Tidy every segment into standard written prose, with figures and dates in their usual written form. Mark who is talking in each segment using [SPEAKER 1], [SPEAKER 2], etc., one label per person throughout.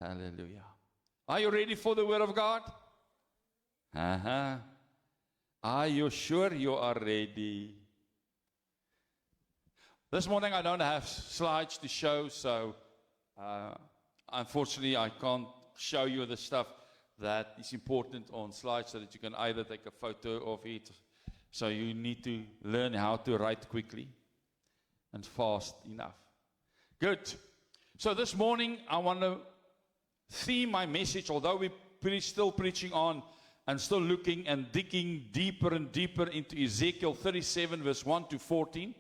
[SPEAKER 1] Hallelujah. Are you ready for the Word of God? Are you sure you are ready? This morning I don't have slides to show, so unfortunately I can't show you the stuff that is important on slides so that you can either take a photo of it. So you need to learn how to write quickly and fast enough. Good. So this morning I want to theme my message, although we're still preaching on and still looking and digging deeper and deeper into Ezekiel 37 verse 1 to 14.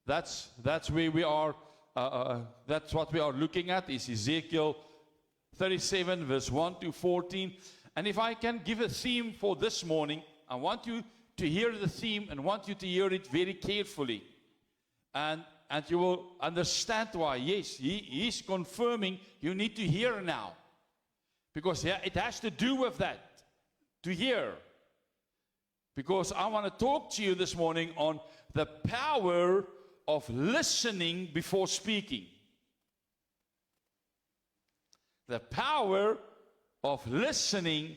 [SPEAKER 1] That's where we are. That's what we are looking at, is Ezekiel 37 verse 1 to 14. And if I can give a theme for this morning, I want you to hear the theme and want you to hear it very carefully. And you will understand why. Yes, he is confirming you need to hear now. Because it has to do with that, to hear. Because I want to talk to you this morning on the power of listening before speaking. The power of listening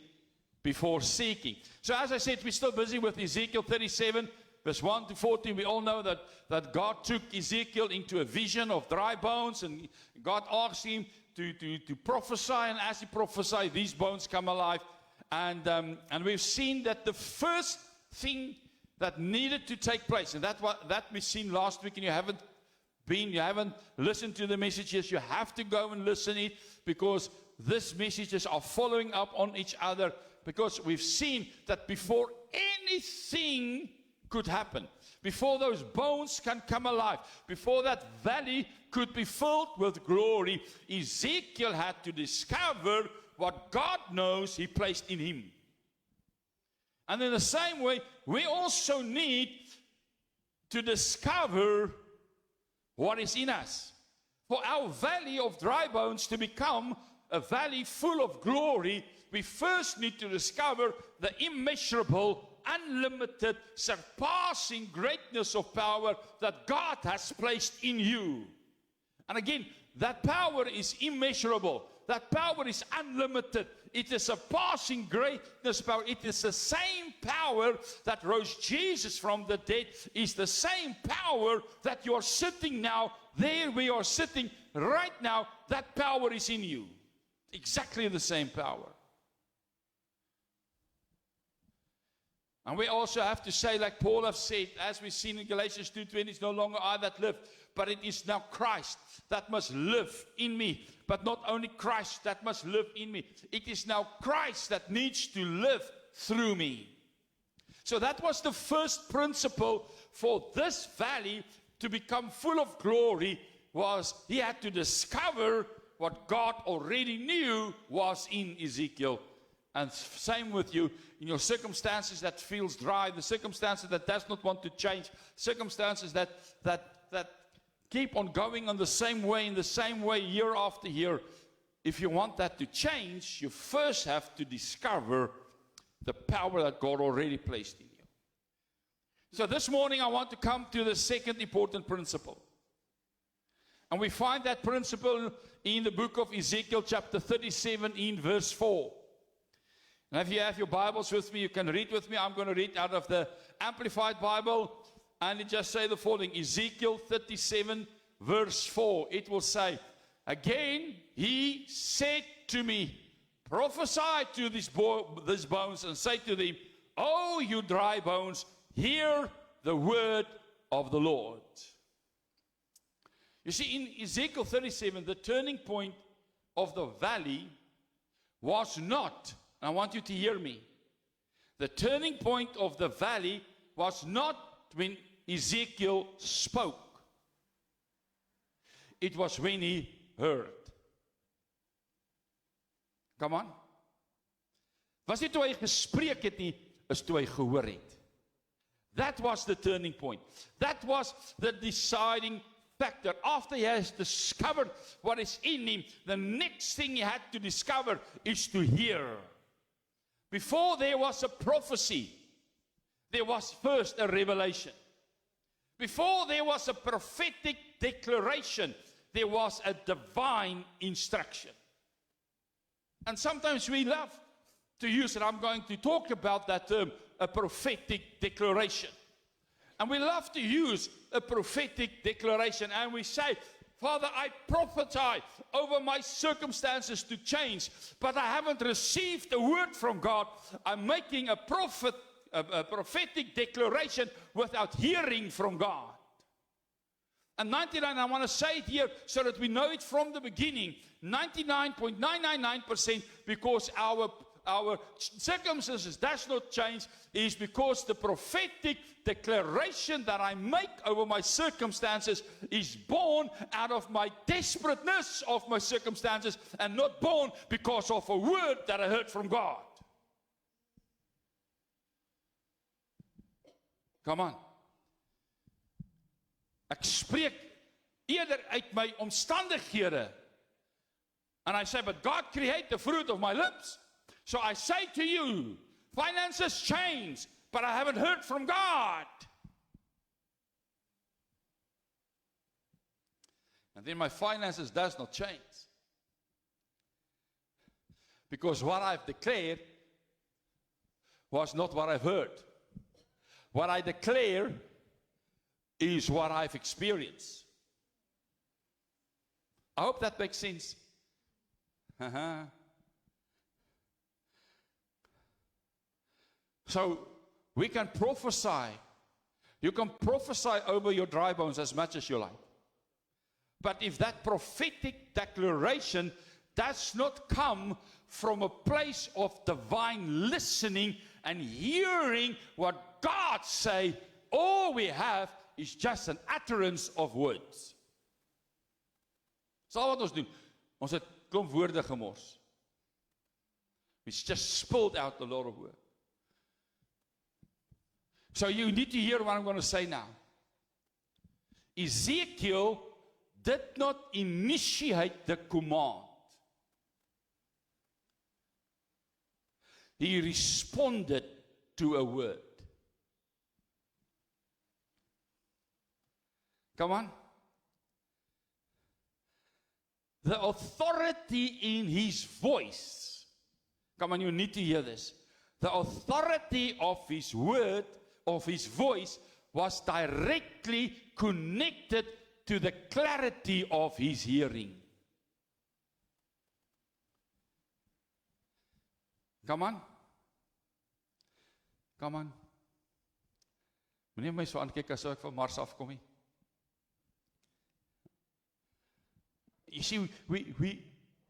[SPEAKER 1] before seeking. So as I said, we're still busy with Ezekiel 37, verse 1 to 14. We all know that God took Ezekiel into a vision of dry bones, and God asked him to prophesy, and as he prophesied, these bones come alive. And we've seen that the first thing that needed to take place, and that we've seen last week, and you haven't listened to the messages, you have to go and listen to it, because these messages are following up on each other, because we've seen that before anything could happen, before those bones can come alive, before that valley could be filled with glory, Ezekiel had to discover what God knows he placed in him. And in the same way, we also need to discover what is in us. For our valley of dry bones to become a valley full of glory, we first need to discover the immeasurable, unlimited, surpassing greatness of power that God has placed in you. And again, that power is immeasurable. That power is unlimited. It is surpassing greatness power. It is the same power that rose Jesus from the dead. It's the same power that you are sitting now. There we are sitting right now. That power is in you. Exactly the same power. And we also have to say, like Paul has said, as we've seen in Galatians 2:20, it's no longer I that live, but it is now Christ that must live in me. But not only Christ that must live in me. It is now Christ that needs to live through me. So that was the first principle for this valley to become full of glory, was he had to discover what God already knew was in Ezekiel. And same with you, in your circumstances that feels dry, the circumstances that does not want to change, circumstances that keep on going on the same way, in the same way, year after year. If you want that to change, you first have to discover the power that God already placed in you. So this morning I want to come to the second important principle. And we find that principle in the book of Ezekiel chapter 37 in verse 4. And if you have your Bibles with me, you can read with me. I'm going to read out of the Amplified Bible. And it just say the following, Ezekiel 37 verse 4. It will say, again he said to me, prophesy to these bones and say to them, O you dry bones, hear the word of the Lord. You see, in Ezekiel 37, the turning point of the valley was not, I want you to hear me, the turning point of the valley was not when Ezekiel spoke. It was when he heard. Come on. Was nie toe hy gespreek het nie, is toe hy gehoor het. That was the turning point. That was the deciding factor. After he has discovered what is in him, the next thing he had to discover is to hear. Before there was a prophecy, there was first a revelation. Before there was a prophetic declaration, there was a divine instruction. And sometimes we love to use it. I'm going to talk about that term, a prophetic declaration. And we love to use a prophetic declaration. And we say, Father, I prophesy over my circumstances to change, but I haven't received a word from God. I'm making a prophetic declaration without hearing from God. And 99, I want to say it here so that we know it from the beginning. 99.999%, because our circumstances does not change, is because the prophetic declaration that I make over my circumstances is born out of my desperateness of my circumstances, and not born because of a word that I heard from God. Come on. Ek spreek eerder uit my omstandighede. And I say, but God create the fruit of my lips. So I say to you, finances change, but I haven't heard from God. And then my finances does not change. Because what I've declared was not what I've heard. What I declare is what I've experienced. I hope that makes sense. So we can prophesy. You can prophesy over your dry bones as much as you like. But if that prophetic declaration does not come from a place of divine listening and hearing what God say, all we have is just an utterance of words. Dis al wat ons doen. Ons het klomp woorde gemors. We just spilled out a lot of words. So you need to hear what I'm going to say now. Ezekiel did not initiate the command. He responded to a word. Come on. The authority in his voice. Come on, you need to hear this. The authority of his word, of his voice, was directly connected to the clarity of his hearing. Come on. Come on. Moenie my so aankyk as ek van Mars afkom nie. You see,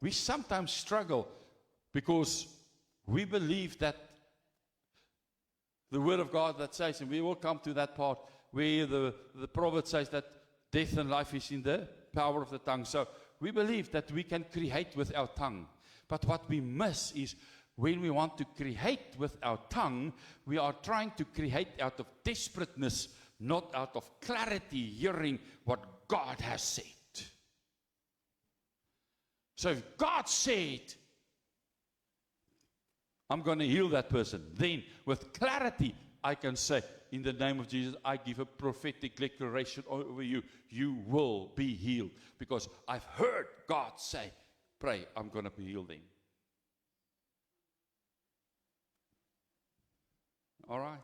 [SPEAKER 1] we sometimes struggle because we believe that the word of God that says, and we will come to that part where the prophet says that death and life is in the power of the tongue. So we believe that we can create with our tongue. But what we miss is when we want to create with our tongue, we are trying to create out of desperateness, not out of clarity, hearing what God has said. So if God said, I'm going to heal that person, then with clarity, I can say, in the name of Jesus, I give a prophetic declaration over you. You will be healed. Because I've heard God say, pray, I'm going to be healed then. All right.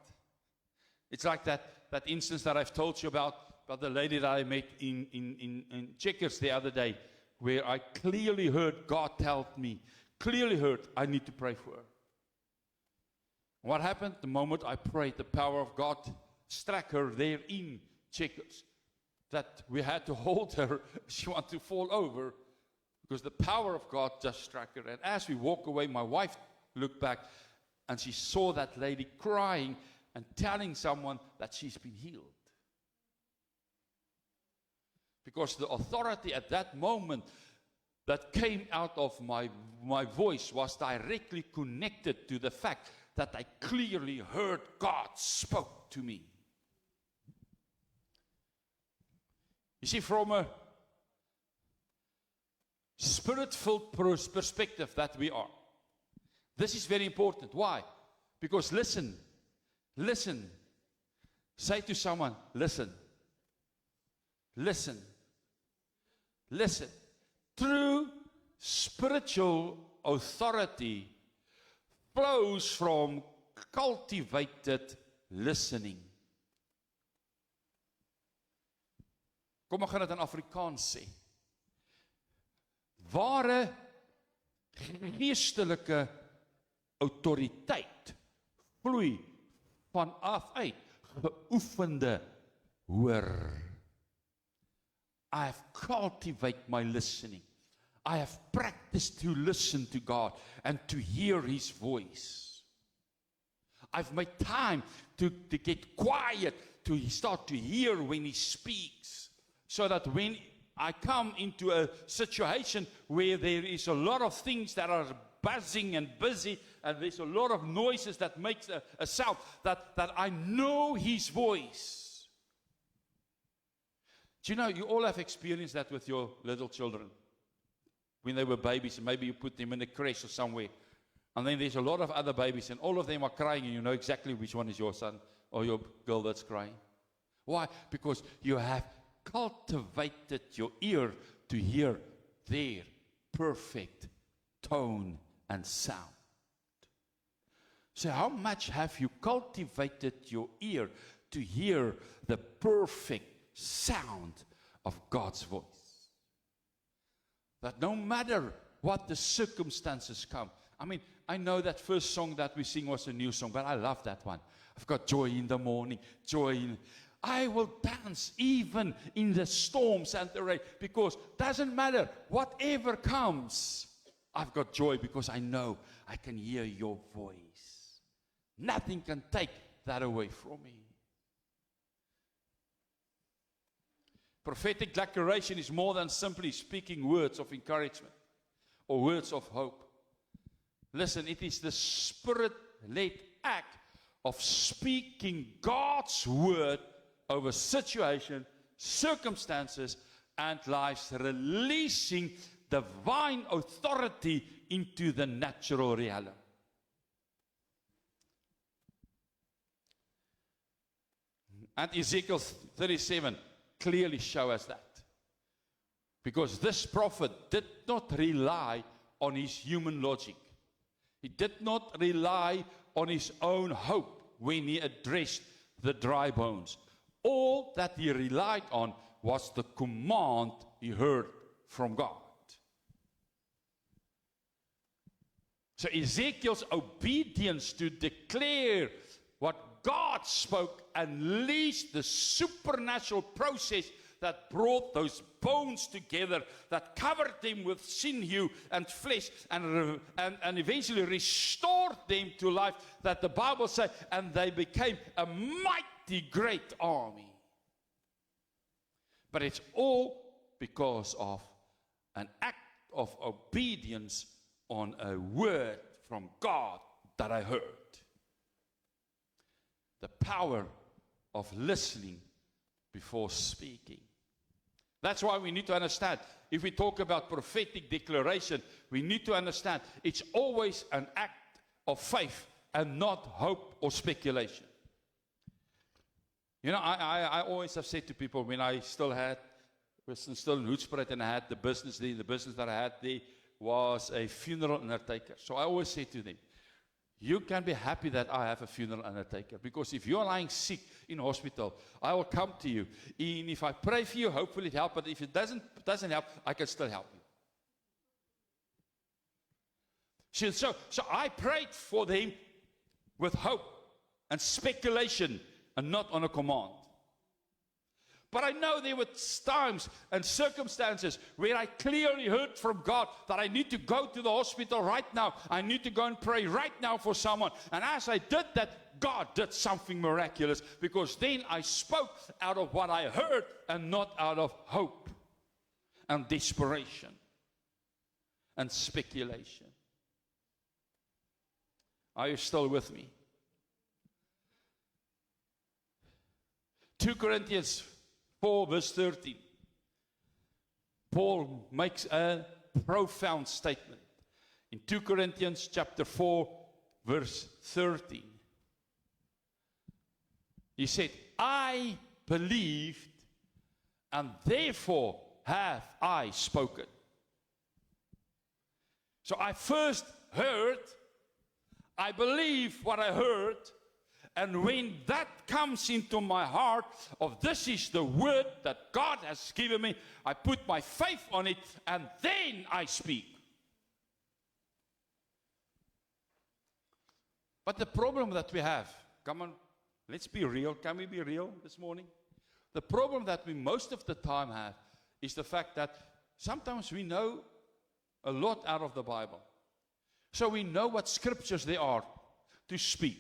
[SPEAKER 1] It's like that instance that I've told you about the lady that I met in Checkers the other day, where I clearly heard God tell me, clearly heard I need to pray for her. What happened? The moment I prayed, the power of God struck her there in Checkers. That we had to hold her. She wanted to fall over because the power of God just struck her. And as we walk away, my wife looked back and she saw that lady crying and telling someone that she's been healed. Because the authority at that moment that came out of my voice was directly connected to the fact that I clearly heard God spoke to me. You see, from a spirit-filled perspective that we are, this is very important. Why? Because listen. Say to someone, listen. True spiritual authority flows from cultivated listening. Kom ek gaan dit in Afrikaans sê. Ware geestelike autoriteit vloei vanaf uit geoefende hoor. I have cultivated my listening. I have practiced to listen to God and to hear His voice. I've made time to get quiet, to start to hear when He speaks, so that when I come into a situation where there is a lot of things that are buzzing and busy, and there's a lot of noises that makes a sound, that I know His voice. Do you know, you all have experienced that with your little children. When they were babies, and maybe you put them in a creche or somewhere, and then there's a lot of other babies, and all of them are crying, and you know exactly which one is your son or your girl that's crying. Why? Because you have cultivated your ear to hear their perfect tone and sound. So how much have you cultivated your ear to hear the perfect sound of God's voice? That no matter what the circumstances come. I mean, I know that first song that we sing was a new song, but I love that one. I've got joy in the morning, joy in... I will dance even in the storms and the rain, because it doesn't matter, whatever comes, I've got joy because I know I can hear your voice. Nothing can take that away from me. Prophetic declaration is more than simply speaking words of encouragement or words of hope. Listen, it is the Spirit-led act of speaking God's word over situation, circumstances, and lives, releasing divine authority into the natural realm. And Ezekiel 37 clearly shows us that. Because this prophet did not rely on his human logic. He did not rely on his own hope when he addressed the dry bones. All that he relied on was the command he heard from God. So Ezekiel's obedience to declare what God spoke unleashed the supernatural process that brought those bones together, that covered them with sinew and flesh, and eventually restored them to life, that the Bible says, and they became a mighty great army. But it's all because of an act of obedience on a word from God that I heard. The power of listening before speaking. That's why we need to understand, if we talk about prophetic declaration, we need to understand it's always an act of faith and not hope or speculation. You know, I always have said to people, when I still was still in Hoedspruit and I had the business there, the business that I had there was a funeral undertaker. So I always say to them, you can be happy that I have a funeral undertaker, because if you're lying sick in hospital, I will come to you. And if I pray for you, hopefully it helps. But if it doesn't help, I can still help you. So I prayed for them with hope and speculation and not on a command. But I know there were times and circumstances where I clearly heard from God that I need to go to the hospital right now. I need to go and pray right now for someone. And as I did that, God did something miraculous, because then I spoke out of what I heard and not out of hope and desperation and speculation. Are you still with me? 2 Corinthians 4 verse 13. Paul makes a profound statement. In 2 Corinthians chapter 4 verse 13. He said, I believed and therefore have I spoken. So I first heard, I believe what I heard, and when that comes into my heart of this is the word that God has given me, I put my faith on it, and then I speak. But the problem that we have, come on, let's be real. Can we be real this morning? The problem that we most of the time have is the fact that sometimes we know a lot out of the Bible. So we know what scriptures there are to speak.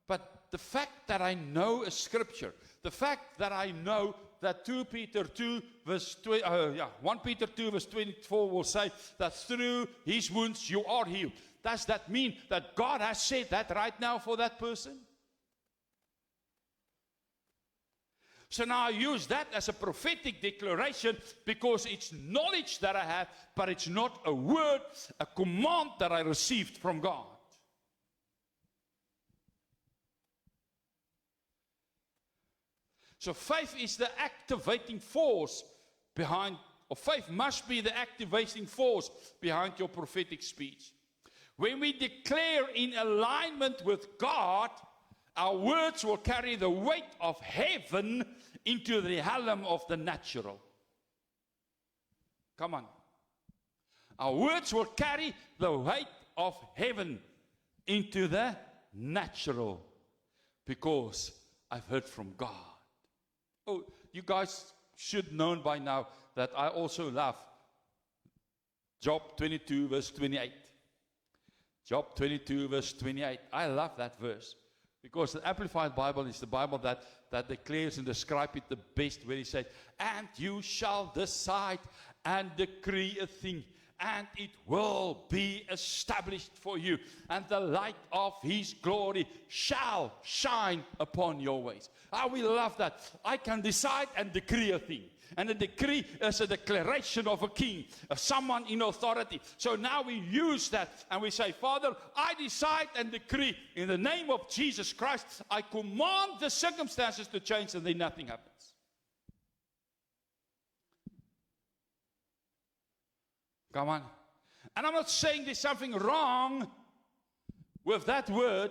[SPEAKER 1] But the fact that I know a scripture, the fact that I know that 1 Peter 2 verse 24 will say that through his wounds you are healed. Does that mean that God has said that right now for that person? So now I use that as a prophetic declaration because it's knowledge that I have, but it's not a word, a command that I received from God. So faith is the activating force behind, or faith must be the activating force behind your prophetic speech. When we declare in alignment with God, our words will carry the weight of heaven into the realm of the natural. Come on. Our words will carry the weight of heaven into the natural because I've heard from God. Oh, you guys should know by now that I also love Job 22 verse 28. Job 22 verse 28. I love that verse because the Amplified Bible is the Bible that declares and describes it the best, where he says, and you shall decide and decree a thing, and it will be established for you, and the light of his glory shall shine upon your ways. I will love that. I can decide and decree a thing. And a decree is a declaration of a king, of someone in authority. So now we use that and we say, Father, I decide and decree in the name of Jesus Christ, I command the circumstances to change, and then nothing happens. Come on. And I'm not saying there's something wrong with that word,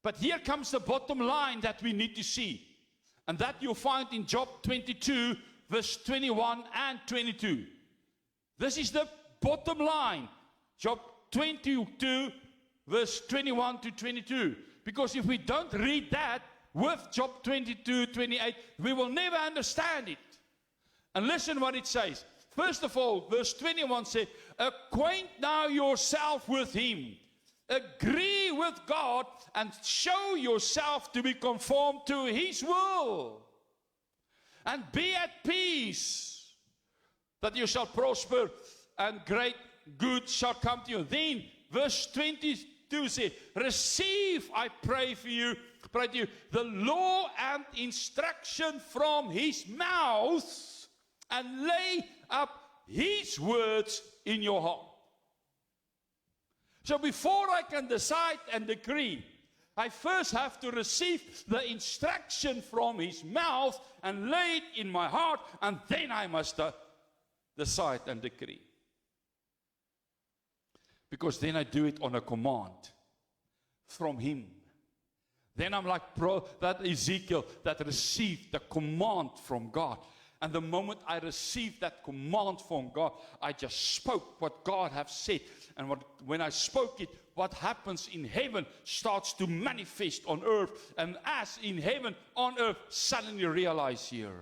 [SPEAKER 1] but here comes the bottom line that we need to see. And that you'll find in Job 22, verse 21 and 22. This is the bottom line. Job 22, verse 21 to 22. Because if we don't read that with Job 22, 28, we will never understand it. And listen what it says. First of all, verse 21 says, acquaint now yourself with him. Agree with God and show yourself to be conformed to his will. And be at peace, that you shall prosper and great good shall come to you. Then verse 22 says, receive, I pray to you, the law and instruction from his mouth, and lay up his words in your heart. So before I can decide and decree, I first have to receive the instruction from his mouth and lay it in my heart, and then I must decide and decree. Because then I do it on a command from him. Then I'm like that Ezekiel that received the command from God. And the moment I received that command from God, I just spoke what God has said. And when I spoke it, what happens in heaven starts to manifest on earth. And as in heaven, on earth, suddenly realize here.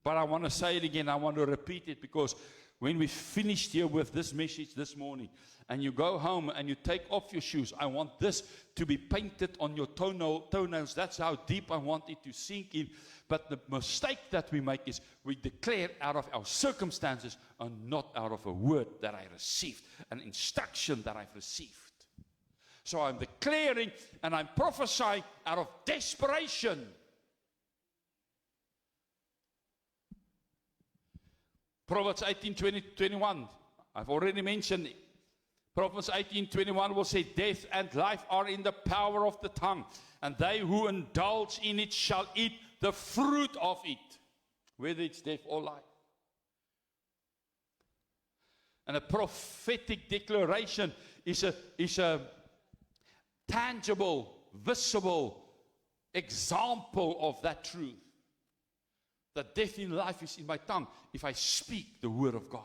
[SPEAKER 1] But I want to say it again. I want to repeat it, because when we finished here with this message this morning, and you go home and you take off your shoes, I want this to be painted on your toenails. That's how deep I want it to sink in. But the mistake that we make is we declare out of our circumstances and not out of a word that I received, an instruction that I've received. So I'm declaring and I'm prophesying out of desperation. Proverbs 18:20-21. I've already mentioned it. Proverbs 18:21 will say, death and life are in the power of the tongue, and they who indulge in it shall eat the fruit of it, whether it's death or life. And a prophetic declaration is a tangible, visible example of that truth. That death in life is in my tongue if I speak the word of God.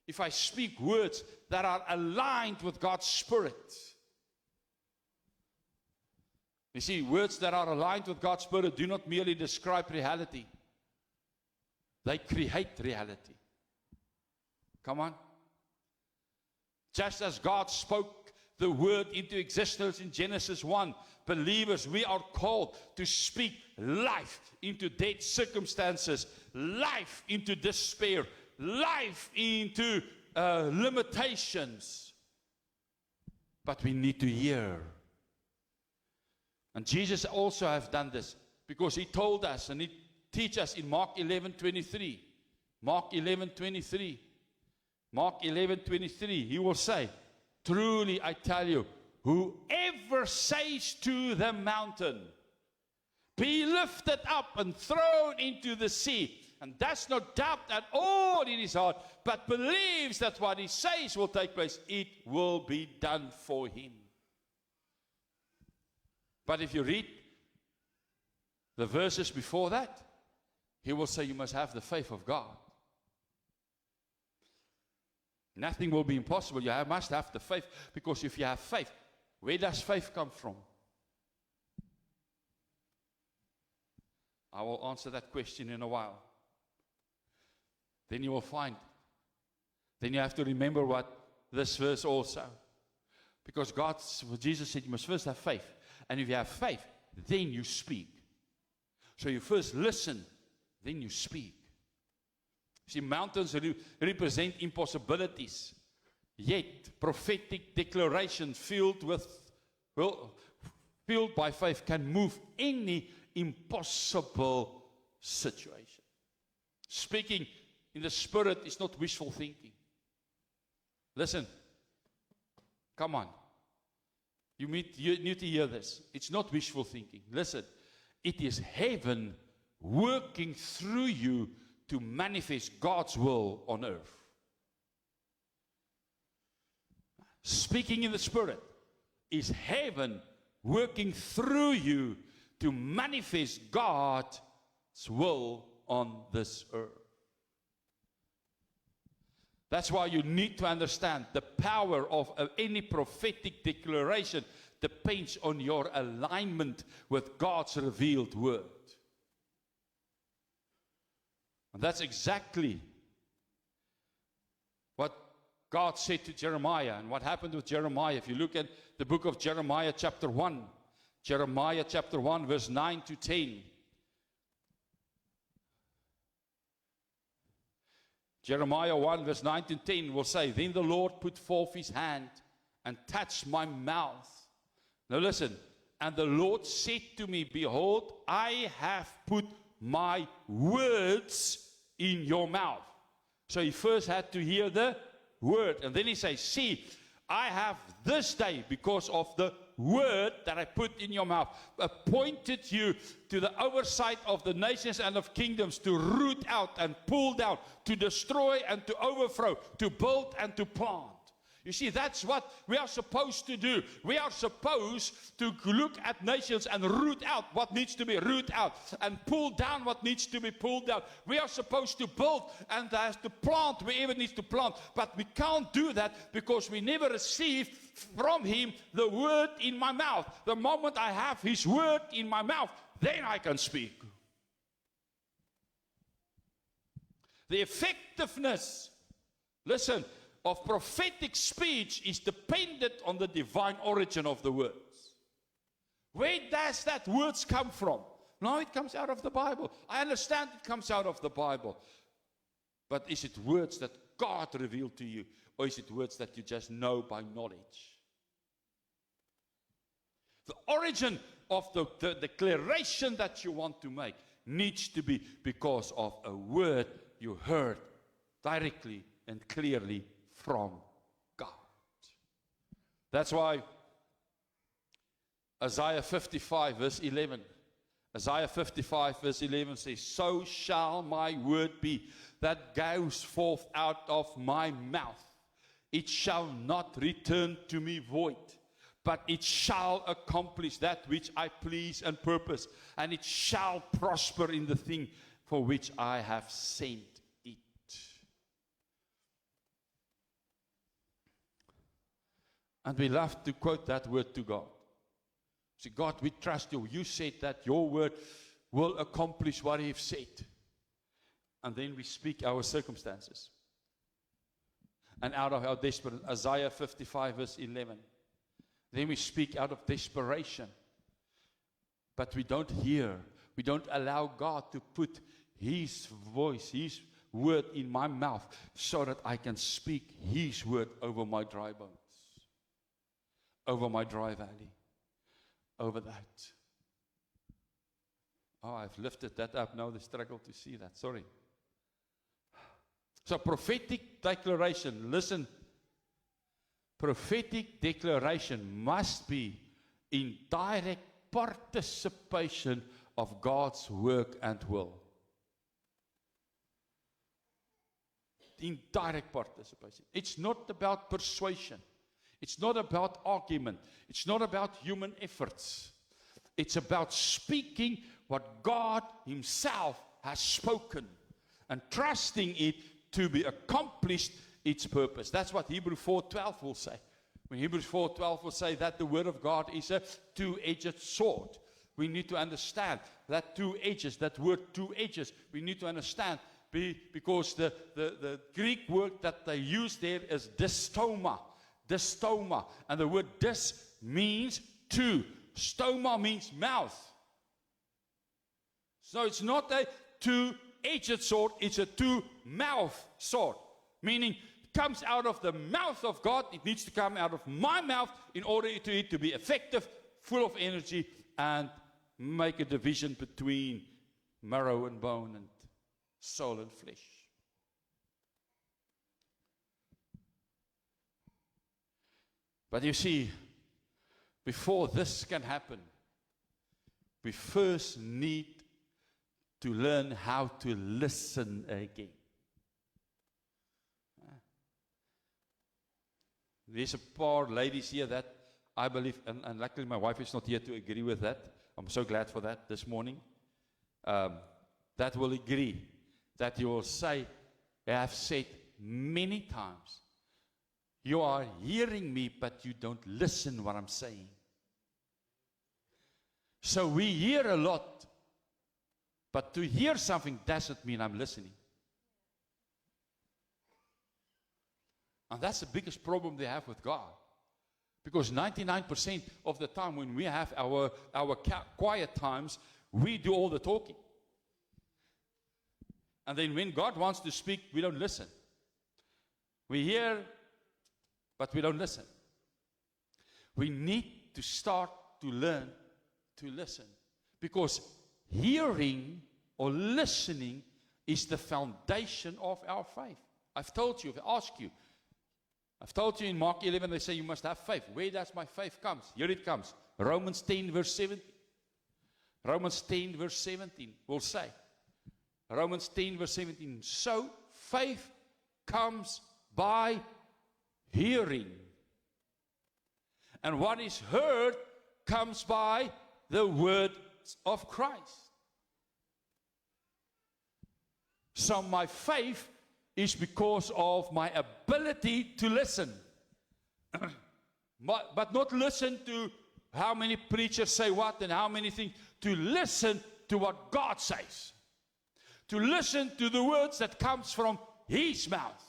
[SPEAKER 1] If I speak words that are aligned with God's Spirit. You see, words that are aligned with God's Spirit do not merely describe reality. They create reality. Come on. Just as God spoke the word into existence in Genesis 1, believers, we are called to speak life into dead circumstances, life into despair, life into limitations. But we need to hear. And Jesus also has done this because He told us and He teaches us in Mark 11:23. Mark 11:23. Mark 11:23. He will say, truly I tell you, whoever says to the mountain, be lifted up and thrown into the sea, and does not doubt at all in his heart, but believes that what he says will take place, it will be done for him. But if you read the verses before that, he will say you must have the faith of God. Nothing will be impossible. You must have the faith, because if you have faith, where does faith come from? I will answer that question in a while. Then you will find. Then you have to remember what this verse also. Because Jesus said you must first have faith. And if you have faith, then you speak. So you first listen, then you speak. See, mountains represent impossibilities. Yet, prophetic declaration filled by faith can move any impossible situation. Speaking in the Spirit is not wishful thinking. Listen. Come on. You need to hear this. It's not wishful thinking. Listen. It is heaven working through you to manifest God's will on earth. Speaking in the Spirit is heaven working through you to manifest God's will on this earth. That's why you need to understand the power of any prophetic declaration depends on your alignment with God's revealed word. And that's exactly what God said to Jeremiah. And what happened with Jeremiah? If you look at the book of Jeremiah chapter 1. Jeremiah chapter 1 verse 9 to 10. Jeremiah 1 verse 9 to 10 will say, then the Lord put forth His hand and touched my mouth. Now listen. And the Lord said to me, behold, I have put my words in your mouth. So he first had to hear the word. And then he says, see, I have this day, because of the word that I put in your mouth, appointed you to the oversight of the nations and of kingdoms, to root out and pull down, to destroy and to overthrow, to build and to plant. You see, that's what we are supposed to do. We are supposed to look at nations and root out what needs to be rooted out and pull down what needs to be pulled down. We are supposed to build and to plant wherever it needs to plant. But we can't do that because we never receive from Him the word in my mouth. The moment I have His word in my mouth, then I can speak. The effectiveness, listen, of prophetic speech is dependent on the divine origin of the words. Where does that words come from? No, it comes out of the Bible. I understand it comes out of the Bible. But is it words that God revealed to you? Or is it words that you just know by knowledge? The origin of the declaration that you want to make needs to be because of a word you heard directly and clearly from God. That's why Isaiah 55 verse 11. Isaiah 55 verse 11 says, so shall my word be that goes forth out of my mouth, it shall not return to me void, but it shall accomplish that which I please and purpose, and it shall prosper in the thing for which I have sent it. And we love to quote that word to God. Say, God, we trust you. You said that your word will accomplish what you've said. And then we speak our circumstances. And out of our desperate, Isaiah 55 verse 11. Then we speak out of desperation. But we don't hear. We don't allow God to put His voice, His word in my mouth so that I can speak His word over my dry bones, over my dry valley, over that. Oh, I've lifted that up. Now they struggle to see that. Sorry. So prophetic declaration, listen. Prophetic declaration must be in direct participation of God's work and will. In direct participation. It's not about persuasion. It's not about argument. It's not about human efforts. It's about speaking what God Himself has spoken and trusting it to be accomplished its purpose. That's what Hebrews 4:12 will say. When Hebrews 4:12 will say that the word of God is a two-edged sword. We need to understand that two edges, that word two edges, we need to understand because the Greek word that they use there is dystoma. Dystoma. And the word dys means two. Stoma means mouth. So it's not a two-edged sword, it's a two-mouth sword. Meaning, it comes out of the mouth of God, it needs to come out of my mouth in order for it to be effective, full of energy, and make a division between marrow and bone and soul and flesh. But you see, before this can happen, we first need to learn how to listen again. There's a paar ladies here that I believe, and luckily my wife is not here to agree with that. I'm so glad for that this morning. That will agree that you will say, I have said many times, you are hearing me, but you don't listen what I'm saying. So we hear a lot, but to hear something doesn't mean I'm listening. And that's the biggest problem they have with God. Because 99% of the time when we have our quiet times, we do all the talking. And then when God wants to speak, we don't listen. We hear, but we don't listen. We need to start to learn to listen. Because hearing or listening is the foundation of our faith. I've told you, I've told you in Mark 11, they say you must have faith. Where does my faith come? Here it comes. Romans 10 verse 17. Romans 10 verse 17 will say. Romans 10 verse 17. So faith comes by hearing. And what is heard comes by the words of Christ. So my faith is because of my ability to listen. But not listen to how many preachers say what and how many things. To listen to what God says. To listen to the words that comes from His mouth.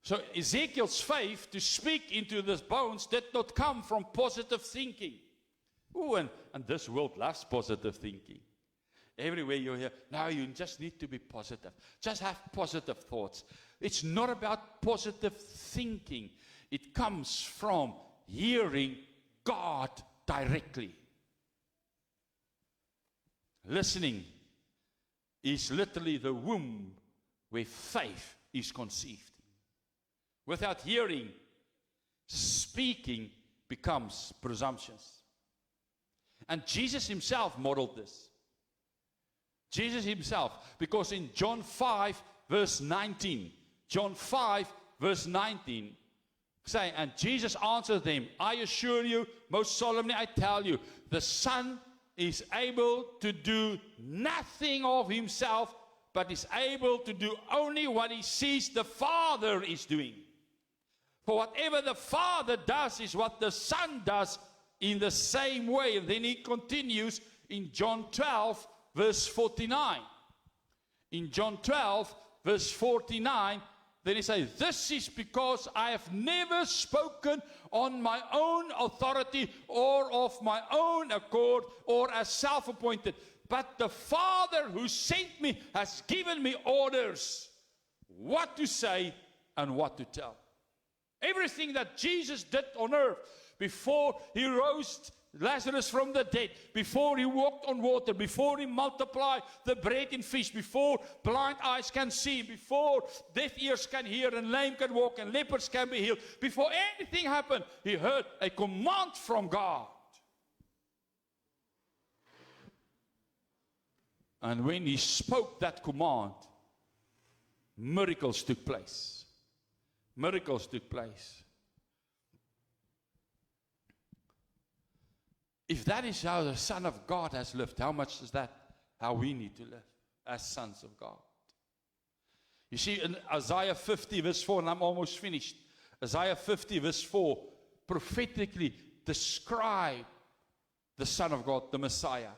[SPEAKER 1] So Ezekiel's faith to speak into these bones did not come from positive thinking. Ooh, and this world loves positive thinking. Everywhere you hear, now you just need to be positive. Just have positive thoughts. It's not about positive thinking. It comes from hearing God directly. Listening is literally the womb where faith is conceived. Without hearing, speaking becomes presumptuous. And Jesus Himself modeled this. Jesus himself, because in John 5, verse 19, John 5, verse 19, say, and Jesus answered them, I assure you, most solemnly I tell you, the Son is able to do nothing of himself, but is able to do only what he sees the Father is doing. For whatever the Father does is what the Son does in the same way. And then he continues in John 12, verse 49. In John 12, verse 49, then he says, this is because I have never spoken on my own authority or of my own accord or as self-appointed. But the Father who sent me has given me orders what to say and what to tell. Everything that Jesus did on earth before he rose Lazarus from the dead, before he walked on water, before he multiplied the bread and fish, before blind eyes can see, before deaf ears can hear and lame can walk and lepers can be healed, before anything happened, he heard a command from God. And when he spoke that command, miracles took place. Miracles took place. If that is how the Son of God has lived, how much is that how we need to live as sons of God? You see, in Isaiah 50 verse 4, and I'm almost finished. Isaiah 50 verse 4 prophetically describe the Son of God, the Messiah.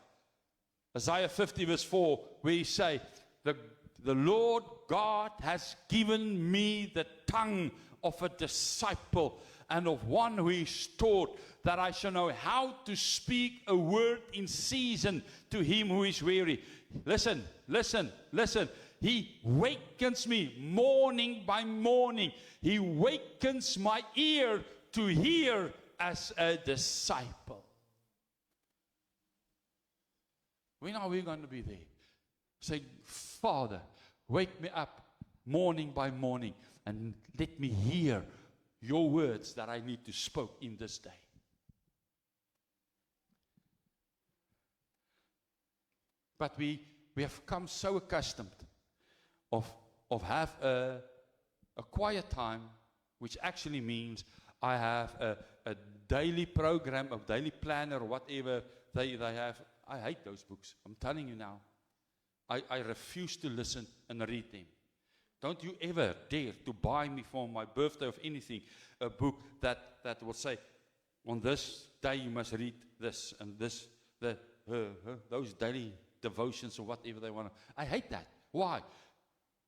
[SPEAKER 1] Isaiah 50 verse 4, where he say, the Lord God has given me the tongue of a disciple and of one who is taught, that I shall know how to speak a word in season to him who is weary. Listen, listen, listen. He wakens me morning by morning. He wakens my ear to hear as a disciple. When are we going to be there? Say, Father, wake me up morning by morning and let me hear your words that I need to speak in this day. But we have come so accustomed of have a quiet time, which actually means I have a daily program, a daily planner, or whatever they have. I hate those books. I'm telling you now. I refuse to listen and read them. Don't you ever dare to buy me for my birthday of anything, a book that will say, on this day you must read this and this, those daily devotions or whatever they want to. I hate that. Why?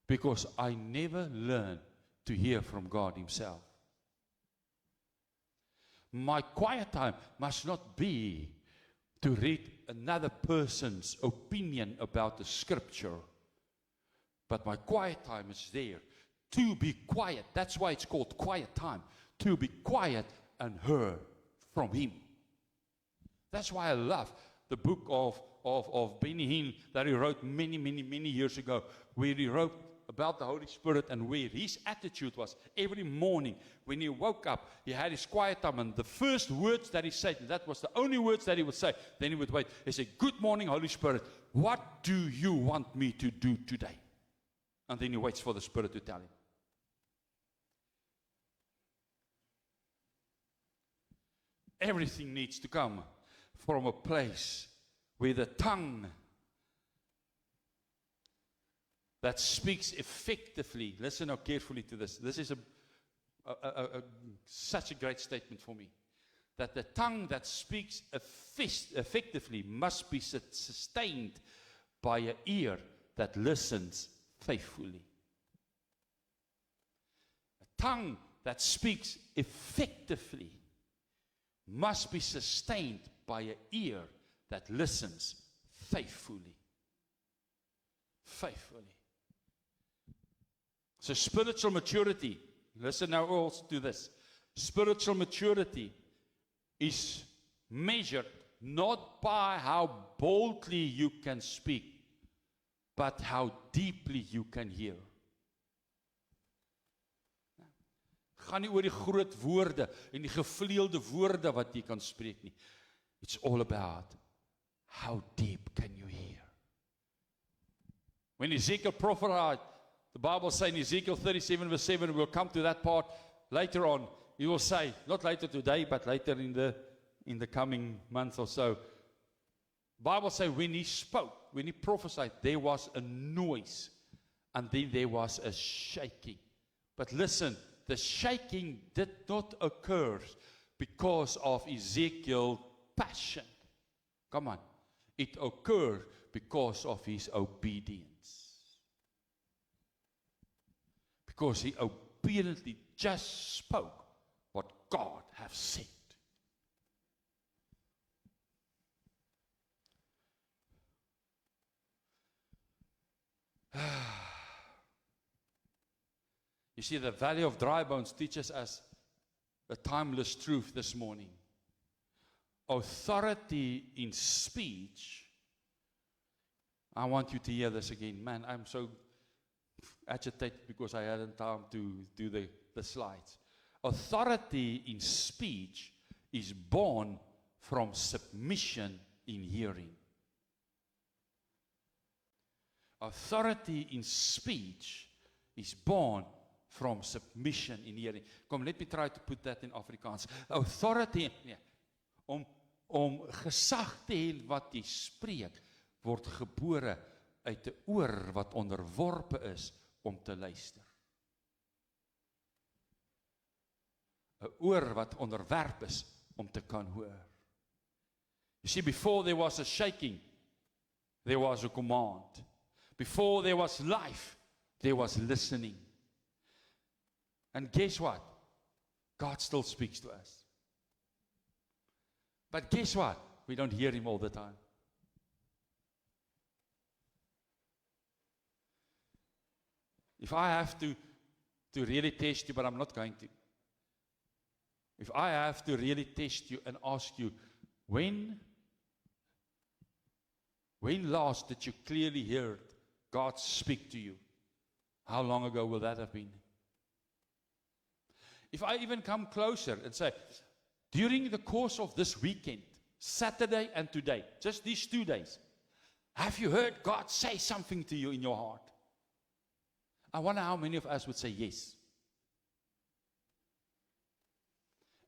[SPEAKER 1] Because I never learn to hear from God himself. My quiet time must not be to read another person's opinion about the scripture. But my quiet time is there to be quiet. That's why it's called quiet time. To be quiet and hear from him. That's why I love the book of Benny Hinn that he wrote many years ago, where he wrote about the Holy Spirit and where his attitude was every morning when he woke up, he had his quiet time, and the first words that he said, and that was the only words that he would say, then he would wait. He said, good morning, Holy Spirit. What do you want me to do today? And then he waits for the Spirit to tell him. Everything needs to come from a place where the tongue that speaks effectively, listen now carefully to this. This is such a great statement for me. That the tongue that speaks effectively must be sustained by an ear that listens faithfully. A tongue that speaks effectively must be sustained by an ear that listens faithfully. Faithfully. So spiritual maturity, listen now also to this. Spiritual maturity is measured not by how boldly you can speak, but how deeply you can hear. Gaan nie oor die groot woorde en die gevleelde woorde wat jy kan spreek nie. It's all about how deep can you hear. When Ezekiel prophesied, the Bible says in Ezekiel 37 verse 7, we'll come to that part later on. He will say, not later today, but later in the coming month or so. The Bible says when he spoke, when he prophesied, there was a noise. And then there was a shaking. But listen, the shaking did not occur because of Ezekiel's passion. Come on. It occurred because of his obedience. Because he obediently just spoke what God has said. You see, the Valley of Dry Bones teaches us a timeless truth this morning. Authority in speech. I want you to hear this again. Man, I'm so agitated because I hadn't time to do the slides. Authority in speech is born from submission in hearing. Authority in speech is born from submission in hearing. Come, let me try to put that in Afrikaans. Authority, om gesag te hê wat jy spreek, word gebore uit 'n oor wat onderworpe is om te luister. 'n Oor wat onderwerp is om te kan hoor. You see, before there was a shaking, there was a command. Before there was life, there was listening. And guess what? God still speaks to us. But guess what? We don't hear him all the time. If I have to really test you, but I'm not going to. If I have to really test you and ask you, when last did you clearly hear God speak to you? How long ago will that have been? If I even come closer and say, during the course of this weekend, Saturday and today, just these 2 days, have you heard God say something to you in your heart? I wonder how many of us would say yes.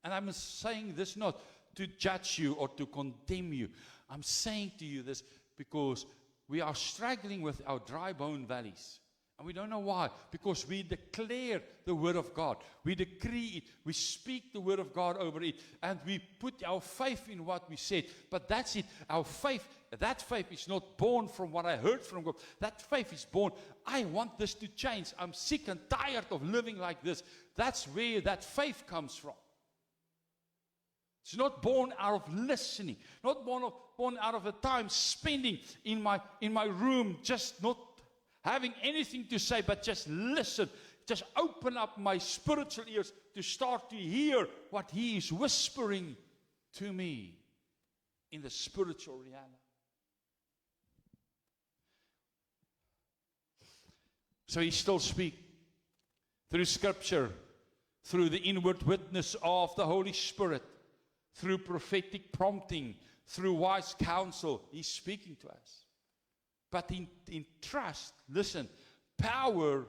[SPEAKER 1] And I'm saying this not to judge you or to condemn you. I'm saying to you this because we are struggling with our dry bone valleys. And we don't know why. Because we declare the word of God. We decree it. We speak the word of God over it. And we put our faith in what we said. But that's it. Our faith, that faith is not born from what I heard from God. That faith is born, I want this to change. I'm sick and tired of living like this. That's where that faith comes from. It's not born out of listening. Not born out of a time spending in my room, just not having anything to say, but just listen. Just open up my spiritual ears to start to hear what he is whispering to me in the spiritual realm. So he still speaks through Scripture, through the inward witness of the Holy Spirit, through prophetic prompting, through wise counsel. He's speaking to us. But in trust, listen, power,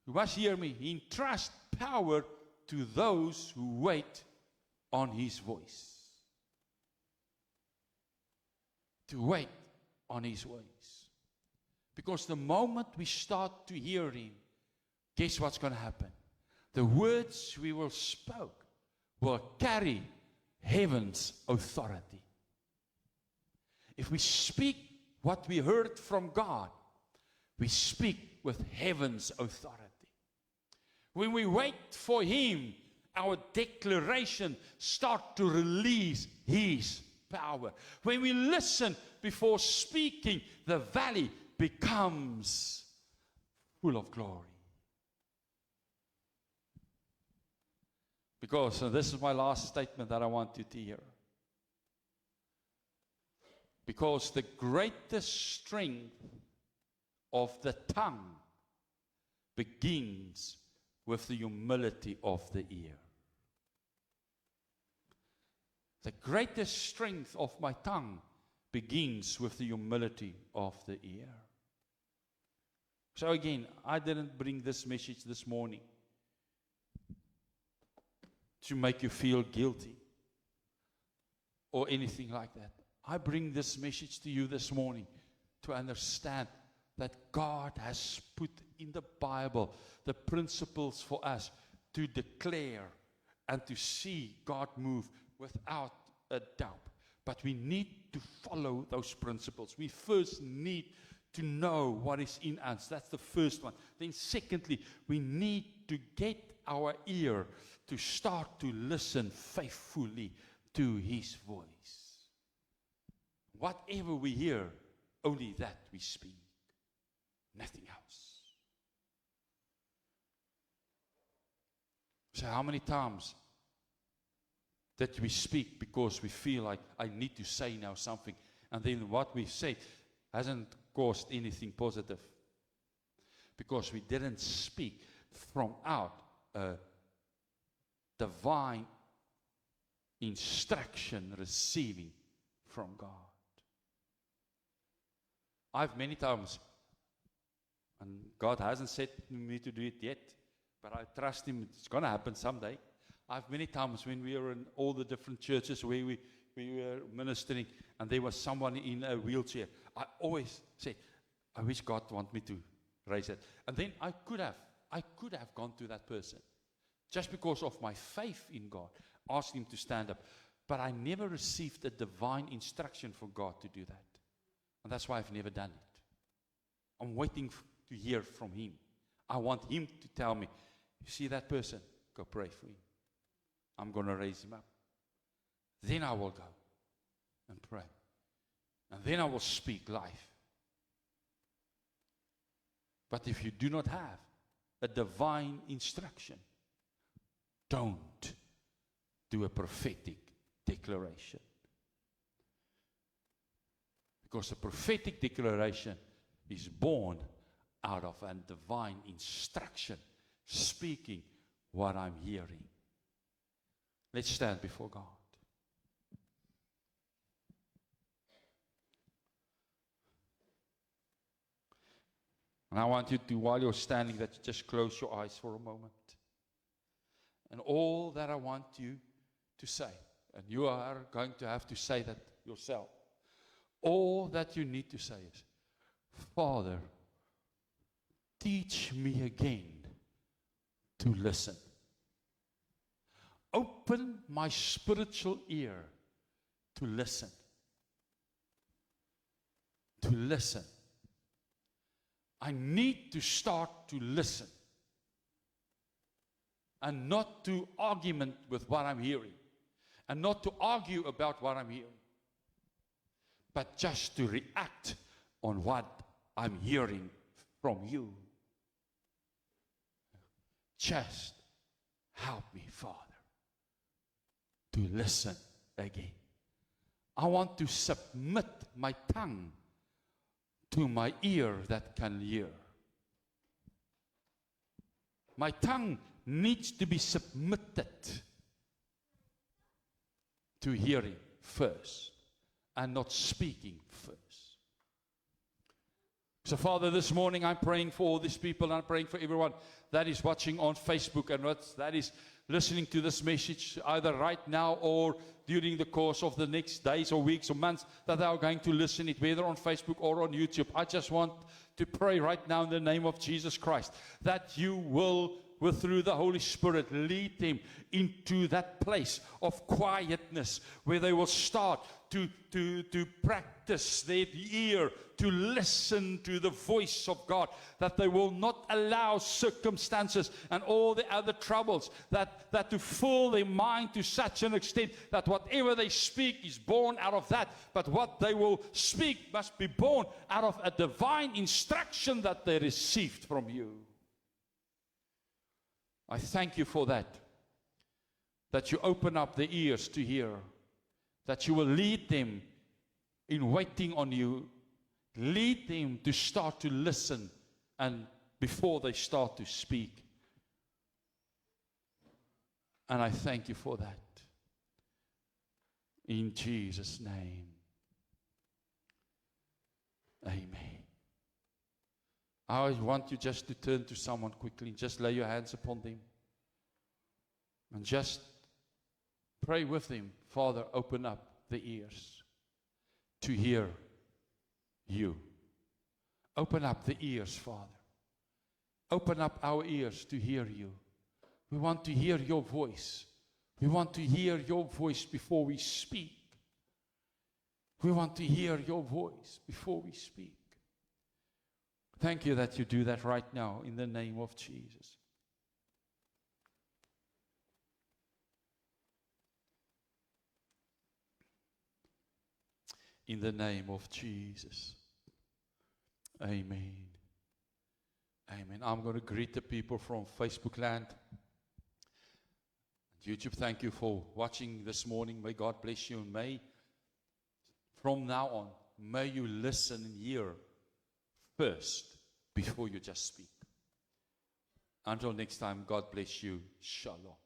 [SPEAKER 1] you must hear me, he entrusts power to those who wait on his voice. To wait on his voice. Because the moment we start to hear him, guess what's going to happen? The words we will speak will carry heaven's authority. If we speak what we heard from God, we speak with heaven's authority. When we wait for him, our declaration starts to release his power. When we listen before speaking, the valley becomes full of glory. Because, and this is my last statement that I want you to hear. Because the greatest strength of the tongue begins with the humility of the ear. The greatest strength of my tongue begins with the humility of the ear. So again, I didn't bring this message this morning to make you feel guilty or anything like that. I bring this message to you this morning to understand that God has put in the Bible the principles for us to declare and to see God move without a doubt. But we need to follow those principles. We first need to know what is in us. That's the first one. Then secondly, we need to get our ear to start to listen faithfully to His voice. Whatever we hear, only that we speak. Nothing else. So how many times that we speak because we feel like I need to say now something, and then what we say hasn't caused anything positive because we didn't speak from out a divine instruction receiving from God. I've many times, and God hasn't said to me to do it yet, but I trust Him, it's going to happen someday. I've many times when we were in all the different churches where we were ministering, and there was someone in a wheelchair, I always said, I wish God want me to raise it. And then I could have gone to that person, just because of my faith in God, asked him to stand up. But I never received a divine instruction from God to do that. And that's why I've never done it. I'm waiting to hear from Him. I want Him to tell me, you see that person? Go pray for him. I'm going to raise him up. Then I will go and pray. And then I will speak life. But if you do not have a divine instruction, don't do a prophetic declaration. Because a prophetic declaration is born out of a divine instruction, speaking what I'm hearing. Let's stand before God. And I want you to, while you're standing, that you just close your eyes for a moment. And all that I want you to say, and you are going to have to say that yourself, all that you need to say is, Father, teach me again to listen. Open my spiritual ear to listen. To listen. I need to start to listen. And not to argument with what I'm hearing. And not to argue about what I'm hearing. But just to react on what I'm hearing from you. Just help me, Father, to listen again. I want to submit my tongue to my ear that can hear. My tongue needs to be submitted to hearing first and not speaking first. So, Father, this morning I'm praying for all these people, and I'm praying for everyone that is watching on Facebook and that is listening to this message either right now or during the course of the next days or weeks or months that they are going to listen it, whether on Facebook or on YouTube. I just want to pray right now in the name of Jesus Christ that you will, through the Holy Spirit, lead them into that place of quietness where they will start to practice their ear to listen to the voice of God, that they will not allow circumstances and all the other troubles that to fill their mind to such an extent that whatever they speak is born out of that, but what they will speak must be born out of a divine instruction that they received from you. I thank you for that you open up the ears to hear, that you will lead them in waiting on you, lead them to start to listen and before they start to speak. And I thank you for that. In Jesus' name, amen. I want you just to turn to someone quickly. Just lay your hands upon them. And just pray with them. Father, open up the ears to hear you. Open up the ears, Father. Open up our ears to hear you. We want to hear your voice. We want to hear your voice before we speak. We want to hear your voice before we speak. Thank you that you do that right now in the name of Jesus. In the name of Jesus. Amen. Amen. I'm going to greet the people from Facebook land. YouTube, thank you for watching this morning. May God bless you. And may, from now on, may you listen and hear first before you just speak. Until next time, God bless you. Shalom.